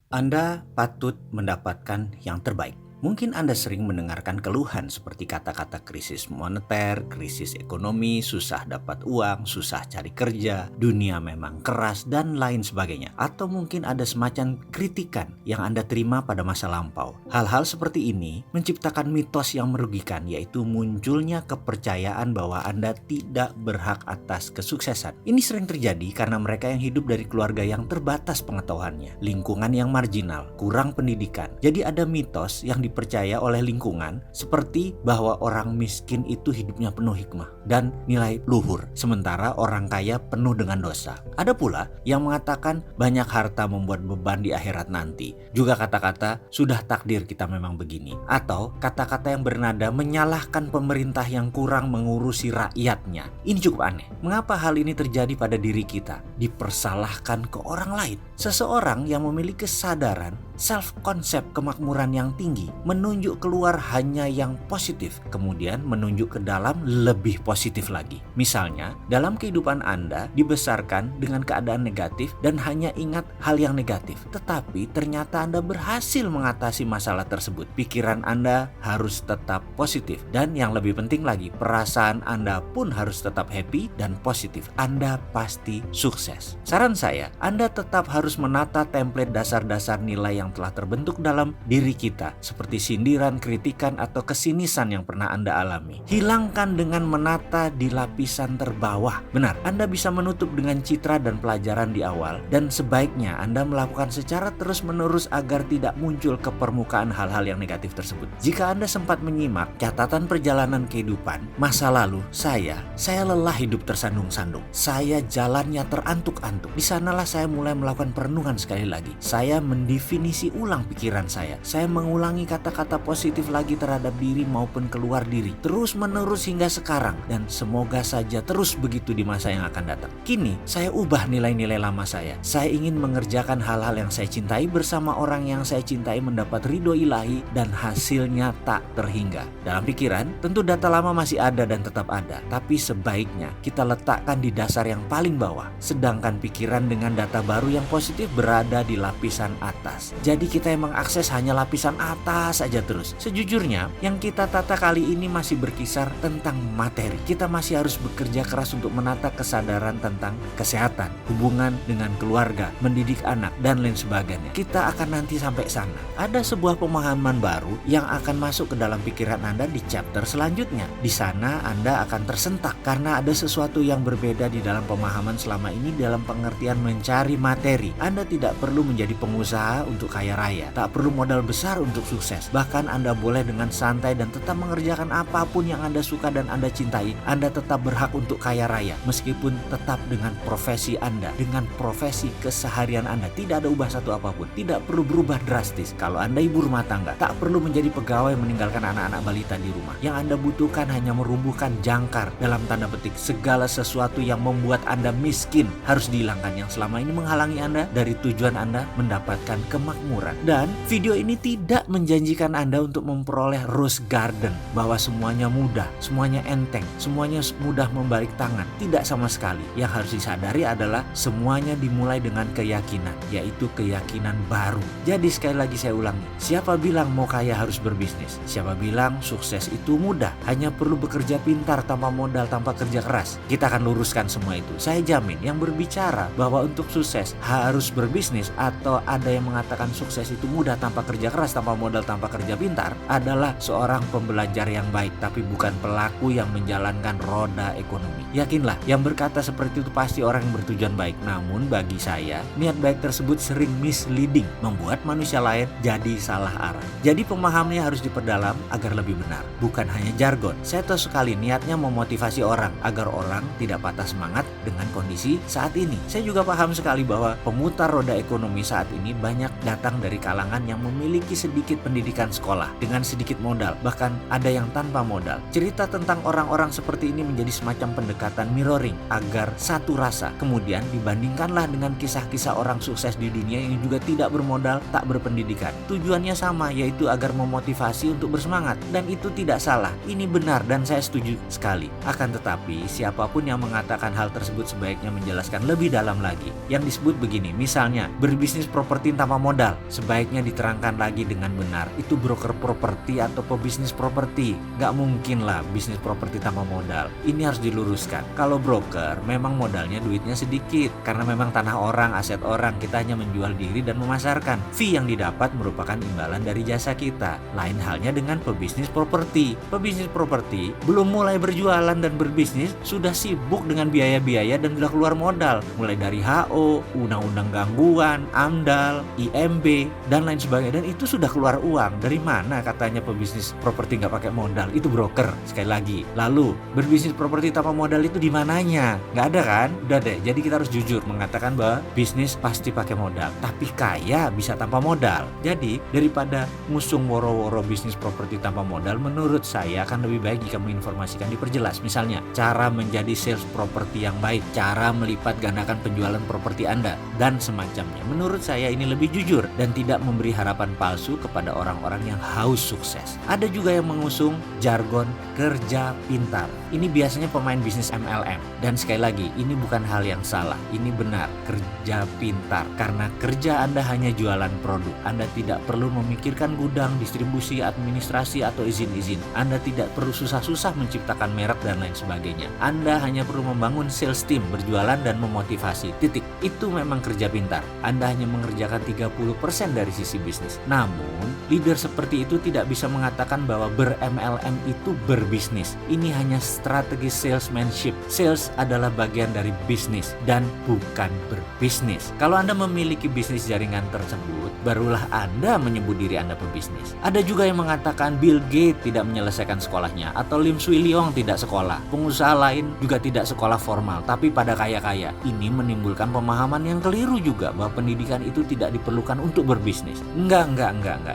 Anda patut mendapatkan yang terbaik. Mungkin Anda sering mendengarkan keluhan seperti kata-kata krisis moneter, krisis ekonomi, susah dapat uang, susah cari kerja, dunia memang keras, dan lain sebagainya. Atau mungkin ada semacam kritikan yang Anda terima pada masa lampau. Hal-hal seperti ini menciptakan mitos yang merugikan, yaitu munculnya kepercayaan bahwa Anda tidak berhak atas kesuksesan. Ini sering terjadi karena mereka yang hidup dari keluarga yang terbatas pengetahuannya, lingkungan yang marginal, kurang pendidikan. Jadi ada mitos yang dipercaya oleh lingkungan seperti bahwa orang miskin itu hidupnya penuh hikmah dan nilai luhur, sementara orang kaya penuh dengan dosa. Ada pula yang mengatakan banyak harta membuat beban di akhirat nanti. Juga kata-kata sudah takdir kita memang begini, atau kata-kata yang bernada menyalahkan pemerintah yang kurang mengurusi rakyatnya. Ini cukup aneh. Mengapa hal ini terjadi pada diri kita? Dipersalahkan ke orang lain. Seseorang yang memiliki kesadaran self-konsep kemakmuran yang tinggi menunjuk keluar hanya yang positif, kemudian menunjuk ke dalam lebih positif lagi. Misalnya, dalam kehidupan Anda dibesarkan dengan keadaan negatif dan hanya ingat hal yang negatif, tetapi ternyata Anda berhasil mengatasi masalah tersebut. Pikiran Anda harus tetap positif, dan yang lebih penting lagi, perasaan Anda pun harus tetap happy dan positif. Anda pasti sukses. Saran saya, Anda tetap harus menata template dasar-dasar nilai yang telah terbentuk dalam diri kita, seperti sindiran, kritikan, atau kesinisan yang pernah Anda alami. Hilangkan dengan menata di lapisan terbawah. Benar, Anda bisa menutup dengan citra dan pelajaran di awal, dan sebaiknya Anda melakukan secara terus-menerus agar tidak muncul ke permukaan hal-hal yang negatif tersebut. Jika Anda sempat menyimak catatan perjalanan kehidupan masa lalu saya lelah hidup tersandung-sandung. Saya jalannya terantuk-antuk. Di sanalah saya mulai melakukan perenungan sekali lagi. Saya mendefinisi ulang pikiran saya. Saya mengulangi kata-kata positif lagi terhadap diri maupun keluar diri, terus menerus hingga sekarang, dan semoga saja terus begitu di masa yang akan datang. Kini saya ubah nilai-nilai lama saya. Saya ingin mengerjakan hal-hal yang saya cintai bersama orang yang saya cintai, mendapat ridho ilahi, dan hasilnya tak terhingga. Dalam pikiran, tentu data lama masih ada dan tetap ada, tapi sebaiknya kita letakkan di dasar yang paling bawah, sedangkan pikiran dengan data baru yang positif berada di lapisan atas. Jadi kita yang mengakses hanya lapisan atas saja terus. Sejujurnya, yang kita tata kali ini masih berkisar tentang materi. Kita masih harus bekerja keras untuk menata kesadaran tentang kesehatan, hubungan dengan keluarga, mendidik anak, dan lain sebagainya. Kita akan nanti sampai sana. Ada sebuah pemahaman baru yang akan masuk ke dalam pikiran Anda di chapter selanjutnya. Di sana Anda akan tersentak karena ada sesuatu yang berbeda di dalam pemahaman selama ini dalam pengertian mencari materi. Anda tidak perlu menjadi pengusaha untuk kaya raya, tak perlu modal besar untuk sukses. Bahkan Anda boleh dengan santai dan tetap mengerjakan apapun yang Anda suka dan Anda cintai. Anda tetap berhak untuk kaya raya, meskipun tetap dengan profesi Anda, dengan profesi keseharian Anda. Tidak ada ubah satu apapun, tidak perlu berubah drastis. Kalau Anda ibu rumah tangga, tak perlu menjadi pegawai meninggalkan anak-anak balita di rumah. Yang Anda butuhkan hanya merumbuhkan jangkar, dalam tanda petik, segala sesuatu yang membuat Anda miskin harus dihilangkan, yang selama ini menghalangi Anda dari tujuan Anda mendapatkan kemakmuran. Dan video ini tidak menjanjikan Anda untuk memperoleh rose garden, bahwa semuanya mudah, semuanya enteng, semuanya mudah membalik tangan. Tidak sama sekali. Yang harus disadari adalah semuanya dimulai dengan keyakinan, yaitu keyakinan baru. Jadi sekali lagi saya ulangi, siapa bilang mau kaya harus berbisnis? Siapa bilang sukses itu mudah, hanya perlu bekerja pintar tanpa modal, tanpa kerja keras? Kita akan luruskan semua itu. Saya jamin yang berbicara bahwa untuk sukses harus berbisnis, atau ada yang mengatakan sukses itu mudah tanpa kerja keras, tanpa modal, tanpa kerja pintar, adalah seorang pembelajar yang baik, tapi bukan pelaku yang menjalankan roda ekonomi. Yakinlah, yang berkata seperti itu pasti orang yang bertujuan baik. Namun bagi saya, niat baik tersebut sering misleading, membuat manusia lain jadi salah arah. Jadi pemahamannya harus diperdalam agar lebih benar, bukan hanya jargon. Saya tahu sekali niatnya memotivasi orang agar orang tidak patah semangat dengan kondisi saat ini. Saya juga paham sekali bahwa pemutar roda ekonomi saat ini banyak datang dari kalangan yang memiliki sedikit pendidikan sekolah dengan sedikit modal, bahkan ada yang tanpa modal. Cerita tentang orang-orang seperti ini menjadi semacam pendekatan mirroring agar satu rasa. Kemudian dibandingkanlah dengan kisah-kisah orang sukses di dunia yang juga tidak bermodal, tak berpendidikan. Tujuannya sama, yaitu agar memotivasi untuk bersemangat, dan itu tidak salah. Ini benar dan saya setuju sekali. Akan tetapi siapapun yang mengatakan hal tersebut sebaiknya menjelaskan lebih dalam lagi. Yang disebut begini, ini. Misalnya, berbisnis properti tanpa modal. Sebaiknya diterangkan lagi dengan benar. Itu broker properti atau pebisnis properti. Nggak mungkin lah bisnis properti tanpa modal. Ini harus diluruskan. Kalau broker, memang modalnya duitnya sedikit. Karena memang tanah orang, aset orang. Kita hanya menjual diri dan memasarkan. Fee yang didapat merupakan imbalan dari jasa kita. Lain halnya dengan pebisnis properti. Pebisnis properti belum mulai berjualan dan berbisnis, sudah sibuk dengan biaya-biaya dan sudah keluar modal. Mulai dari HO, undang-undang gangguan, AMDAL, IMB, dan lain sebagainya. Dan itu sudah keluar uang. Dari mana katanya pebisnis properti nggak pakai modal? Itu broker, sekali lagi. Lalu, berbisnis properti tanpa modal itu di mananya? Nggak ada kan? Udah deh, jadi kita harus jujur mengatakan bahwa bisnis pasti pakai modal. Tapi kaya bisa tanpa modal. Jadi, daripada ngusung woro-woro bisnis properti tanpa modal, menurut saya akan lebih baik jika menginformasikan diperjelas. Misalnya, cara menjadi sales properti yang baik, cara melipat gandakan penjualan properti Anda, dan semacamnya. Menurut saya ini lebih jujur dan tidak memberi harapan palsu kepada orang-orang yang haus sukses. Ada juga yang mengusung jargon kerja pintar. Ini biasanya pemain bisnis MLM. Dan sekali lagi, ini bukan hal yang salah. Ini benar, kerja pintar. Karena kerja Anda hanya jualan produk. Anda tidak perlu memikirkan gudang, distribusi, administrasi, atau izin-izin. Anda tidak perlu susah-susah menciptakan merek dan lain sebagainya. Anda hanya perlu membangun sales team, berjualan dan memotivasi. Titik. Itu memang kerja pintar. Anda hanya mengerjakan 30% dari sisi bisnis. Namun, leader seperti itu tidak bisa mengatakan bahwa ber-MLM itu berbisnis. Ini hanya strategi salesmanship. Sales adalah bagian dari bisnis dan bukan berbisnis. Kalau Anda memiliki bisnis jaringan tersebut, barulah Anda menyebut diri Anda pebisnis. Ada juga yang mengatakan Bill Gates tidak menyelesaikan sekolahnya, atau Lim Swee Leong tidak sekolah. Pengusaha lain juga tidak sekolah formal, tapi pada kaya-kaya. Ini menimbulkan pemahaman yang keliru juga bahwa pendidikan itu tidak diperlukan untuk berbisnis. Enggak.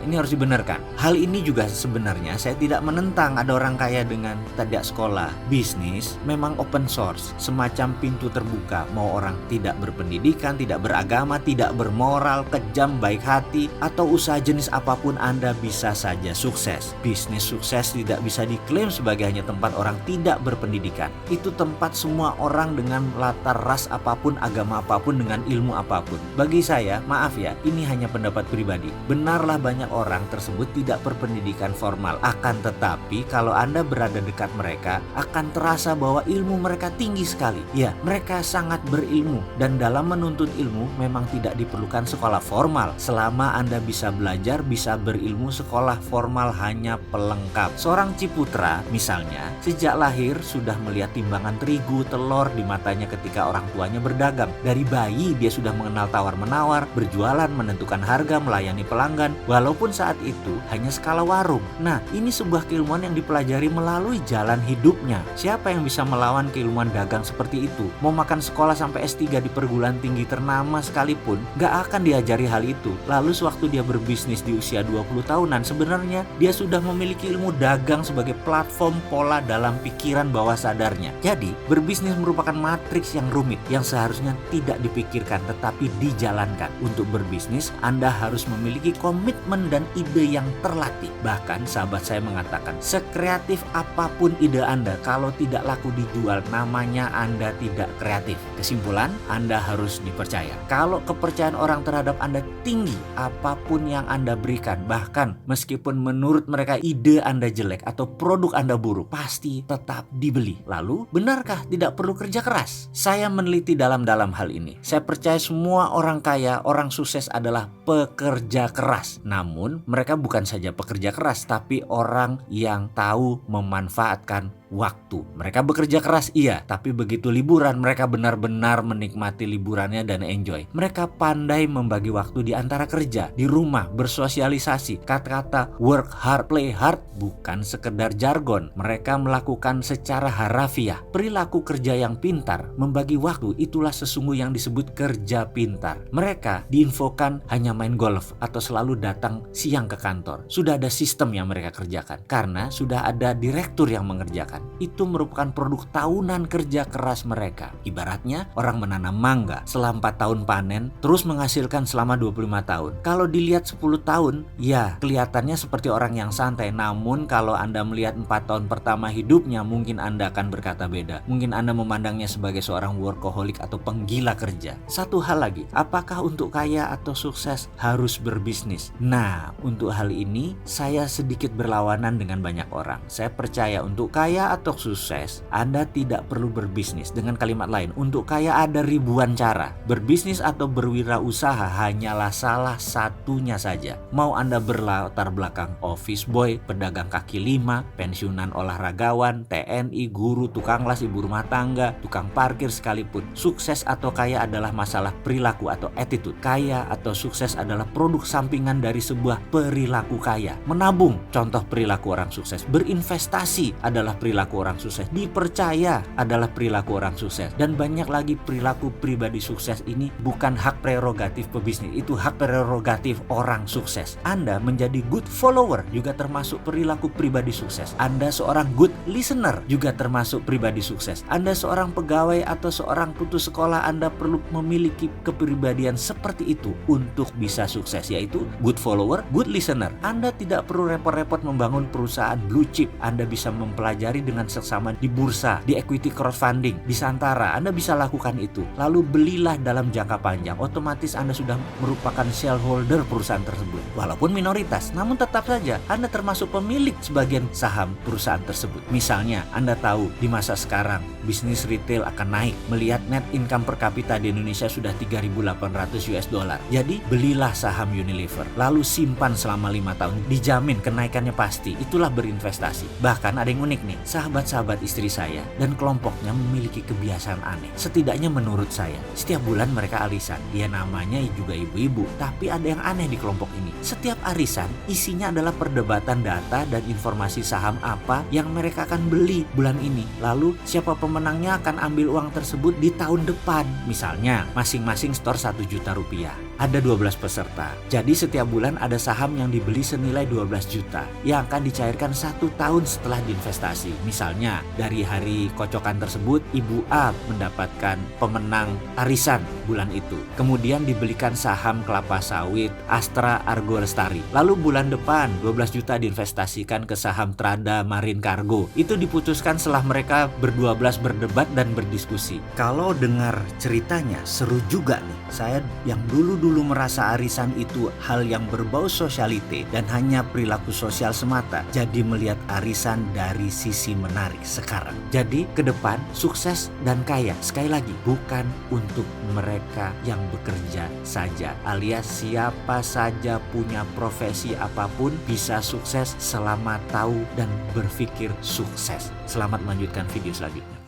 Ini harus dibenarkan. Hal ini juga sebenarnya saya tidak menentang ada orang kaya dengan tidak sekolah. Bisnis memang open source, semacam pintu terbuka. Mau orang tidak berpendidikan, tidak beragama, tidak bermoral, kejam, baik hati, atau usaha jenis apapun, Anda bisa saja sukses. Bisnis sukses tidak bisa diklaim sebagai hanya tempat orang tidak berpendidikan. Itu tempat semua orang dengan latar ras apapun, agama apapun, dengan ilmu apapun. Bagi saya, maaf ya, ini hanya pendapat pribadi. Benarlah banyak orang tersebut tidak berpendidikan formal. Akan tetapi, kalau Anda berada dekat mereka, akan terasa bahwa ilmu mereka tinggi sekali. Ya, mereka sangat berilmu. Dan dalam menuntut ilmu, memang tidak diperlukan sekolah formal. Selama Anda bisa belajar, bisa berilmu, sekolah formal hanya pelengkap. Seorang Ciputra, misalnya, sejak lahir sudah melihat timbangan terigu, telur di matanya ketika orang tuanya berdagang. Dari bayi, dia sudah mengenal tawar-menawar, berjualan, menentukan harga, melayani pelanggan, walaupun saat itu hanya skala warung. Nah, ini sebuah keilmuan yang dipelajari melalui jalan hidupnya. Siapa yang bisa melawan keilmuan dagang seperti itu? Mau makan sekolah sampai S3 di perguruan tinggi ternama sekalipun, gak akan diajari hal itu. Lalu sewaktu dia berbisnis di usia 20 tahunan, sebenarnya dia sudah memiliki ilmu dagang sebagai platform pola dalam pikiran bawah sadarnya. Jadi, berbisnis merupakan matriks yang rumit, yang seharusnya tidak dipikirkan tetapi dijalankan. Untuk berbisnis, Anda harus memiliki komitmen dan ide yang terlatih. Bahkan sahabat saya mengatakan, sekreatif apapun ide Anda, kalau tidak laku dijual, namanya Anda tidak kreatif. Kesimpulan, Anda harus dipercaya. Kalau kepercayaan orang terhadap Anda tinggi, apapun yang Anda berikan, bahkan meskipun menurut mereka ide Anda jelek atau produk Anda buruk, pasti tetap dibeli. Lalu, benarkah tidak perlu kerja keras? Saya meneliti dalam-dalam hal ini. Saya percaya semua orang kaya, orang sukses adalah pekerja keras. Namun, mereka bukan saja pekerja keras, tapi orang yang tahu memanfaatkan waktu. Mereka bekerja keras, iya, tapi begitu liburan, mereka benar-benar menikmati liburannya dan enjoy. Mereka pandai membagi waktu di antara kerja, di rumah, bersosialisasi. Kata-kata work hard, play hard bukan sekedar jargon. Mereka melakukan secara harafiah. Perilaku kerja yang pintar, membagi waktu, itulah sesungguh yang disebut kerja pintar. Mereka diinfokan hanya main golf atau selalu datang siang ke kantor. Sudah ada sistem yang mereka kerjakan karena sudah ada direktur yang mengerjakan. Itu merupakan produk tahunan kerja keras mereka. Ibaratnya orang menanam mangga selama 4 tahun panen, terus menghasilkan selama 25 tahun. Kalau dilihat 10 tahun, ya kelihatannya seperti orang yang santai. Namun kalau Anda melihat 4 tahun pertama hidupnya, mungkin Anda akan berkata beda. Mungkin Anda memandangnya sebagai seorang workaholic atau penggila kerja. Satu hal lagi, apakah untuk kaya atau sukses harus berbisnis? Nah, untuk hal ini saya sedikit berlawanan dengan banyak orang. Saya percaya untuk kaya atau sukses, Anda tidak perlu berbisnis. Dengan kalimat lain, untuk kaya ada ribuan cara. Berbisnis atau berwirausaha hanyalah salah satunya saja. Mau Anda berlatar belakang office boy, pedagang kaki lima, pensiunan olahragawan, TNI, guru, tukang las, ibu rumah tangga, tukang parkir sekalipun, sukses atau kaya adalah masalah perilaku atau attitude. Kaya atau sukses adalah produk sampingan dari sebuah perilaku kaya. Menabung, contoh perilaku orang sukses. Berinvestasi adalah perilaku orang sukses. Dipercaya adalah perilaku orang sukses. Dan banyak lagi perilaku pribadi sukses ini bukan hak prerogatif pebisnis, itu hak prerogatif orang sukses. Anda menjadi good follower juga termasuk perilaku pribadi sukses. Anda seorang good listener juga termasuk pribadi sukses. Anda seorang pegawai atau seorang putus sekolah, Anda perlu memiliki kepribadian seperti itu untuk bisa sukses, yaitu good follower, good listener. Anda tidak perlu repot-repot membangun perusahaan blue chip. Anda bisa mempelajari dengan seksama di bursa, di equity crowdfunding, di Santara. Anda bisa lakukan itu. Lalu belilah dalam jangka panjang. Otomatis Anda sudah merupakan shareholder perusahaan tersebut. Walaupun minoritas, namun tetap saja Anda termasuk pemilik sebagian saham perusahaan tersebut. Misalnya, Anda tahu di masa sekarang bisnis retail akan naik. Melihat net income per kapita di Indonesia sudah 3.800 US dollar. Jadi, belilah saham Unilever. Lalu simpan selama 5 tahun. Dijamin kenaikannya pasti. Itulah berinvestasi. Bahkan ada yang unik nih. Sahabat-sahabat istri saya dan kelompoknya memiliki kebiasaan aneh. Setidaknya menurut saya, setiap bulan mereka arisan. Ya namanya juga ibu-ibu. Tapi ada yang aneh di kelompok ini. Setiap arisan isinya adalah perdebatan data dan informasi saham apa yang mereka akan beli bulan ini. Lalu siapa pemenangnya akan ambil uang tersebut di tahun depan. Misalnya masing-masing store 1 juta rupiah. Ada 12 peserta. Jadi setiap bulan ada saham yang dibeli senilai 12 juta yang akan dicairkan 1 tahun setelah diinvestasi. Misalnya dari hari kocokan tersebut, Ibu A mendapatkan pemenang arisan bulan itu. Kemudian dibelikan saham kelapa sawit Astra Argo Lestari. Lalu bulan depan 12 juta diinvestasikan ke saham Trada Marine Cargo. Itu diputuskan setelah mereka berdua belas berdebat dan berdiskusi. Kalau dengar ceritanya seru juga nih. Saya yang dulu merasa arisan itu hal yang berbau sosialite dan hanya perilaku sosial semata, jadi melihat arisan dari sisi menarik sekarang. Jadi ke depan sukses dan kaya sekali lagi bukan untuk mereka yang bekerja saja, alias siapa saja punya profesi apapun bisa sukses selama tahu dan berpikir sukses. Selamat melanjutkan video selanjutnya.